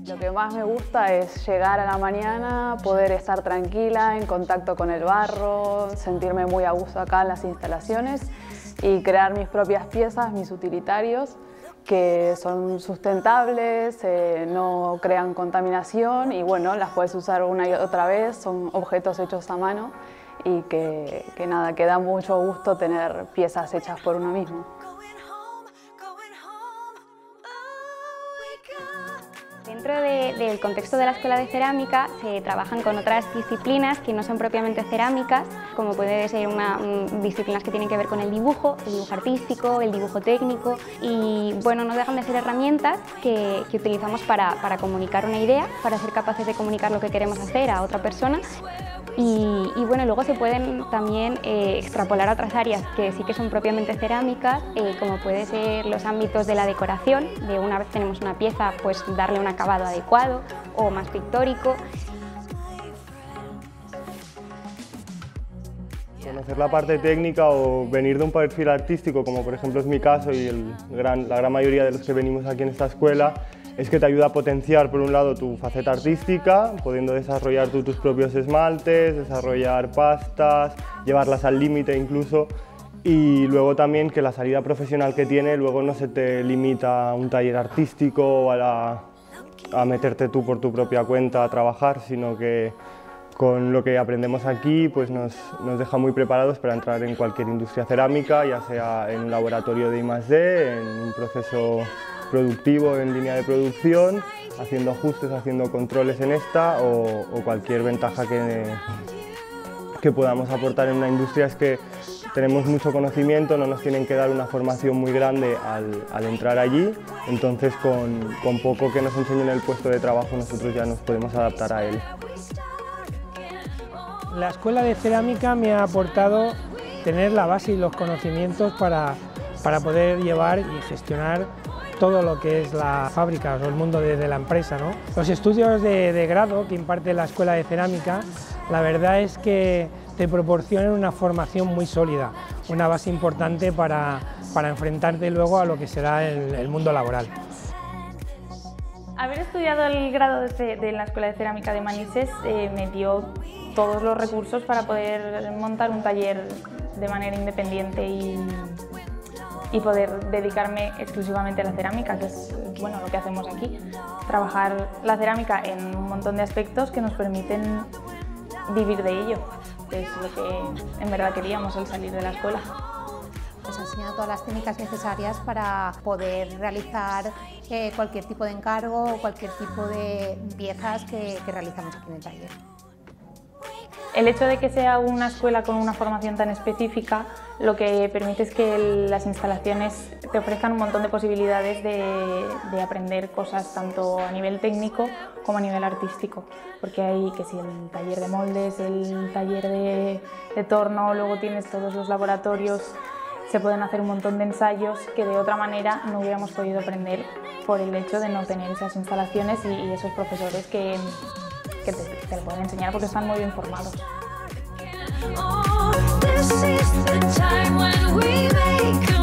Lo que más me gusta es llegar a la mañana, poder estar tranquila, en contacto con el barro, sentirme muy a gusto acá en las instalaciones y crear mis propias piezas, mis utilitarios, que son sustentables, no crean contaminación y bueno, las puedes usar una y otra vez, son objetos hechos a mano y que nada, que da mucho gusto tener piezas hechas por uno mismo. Dentro del contexto de la Escuela de Cerámica se trabajan con otras disciplinas que no son propiamente cerámicas, como puede ser disciplinas que tienen que ver con el dibujo artístico, el dibujo técnico y bueno, no dejan de ser herramientas que utilizamos para comunicar una idea, para ser capaces de comunicar lo que queremos hacer a otra persona. Y bueno, luego se pueden también extrapolar a otras áreas que sí que son propiamente cerámicas, como puede ser los ámbitos de la decoración, de una vez tenemos una pieza, pues darle un acabado adecuado o más pictórico. Conocer la parte técnica o venir de un perfil artístico, como por ejemplo es mi caso y la gran mayoría de los que venimos aquí en esta escuela, es que te ayuda a potenciar por un lado tu faceta artística, pudiendo desarrollar tú tus propios esmaltes, desarrollar pastas, llevarlas al límite incluso, y luego también que la salida profesional que tiene luego no se te limita a un taller artístico o a meterte tú por tu propia cuenta a trabajar, sino que con lo que aprendemos aquí pues nos deja muy preparados para entrar en cualquier industria cerámica, ya sea en un laboratorio de I+D, en un proceso productivo en línea de producción, haciendo ajustes, haciendo controles en esta o cualquier ventaja que podamos aportar en una industria es que tenemos mucho conocimiento, no nos tienen que dar una formación muy grande al entrar allí, entonces con poco que nos enseñen el puesto de trabajo nosotros ya nos podemos adaptar a él. La Escuela de Cerámica me ha aportado tener la base y los conocimientos para poder llevar y gestionar todo lo que es la fábrica o el mundo de la empresa, ¿no? Los estudios de grado que imparte la Escuela de Cerámica, la verdad es que te proporcionan una formación muy sólida, una base importante para enfrentarte luego a lo que será el mundo laboral. Haber estudiado el grado de la Escuela de Cerámica de Manises me dio todos los recursos para poder montar un taller de manera independiente y poder dedicarme exclusivamente a la cerámica, que es bueno, lo que hacemos aquí. Trabajar la cerámica en un montón de aspectos que nos permiten vivir de ello, que es lo que en verdad queríamos al salir de la escuela. Nos enseñan todas las técnicas necesarias para poder realizar cualquier tipo de encargo o cualquier tipo de piezas que realizamos aquí en el taller. El hecho de que sea una escuela con una formación tan específica lo que permite es que las instalaciones te ofrezcan un montón de posibilidades de aprender cosas tanto a nivel técnico como a nivel artístico, porque hay que si el taller de moldes, el taller de torno, luego tienes todos los laboratorios, se pueden hacer un montón de ensayos que de otra manera no hubiéramos podido aprender por el hecho de no tener esas instalaciones y esos profesores que te lo pueden enseñar porque están muy bien formados. Oh, this is the time when we make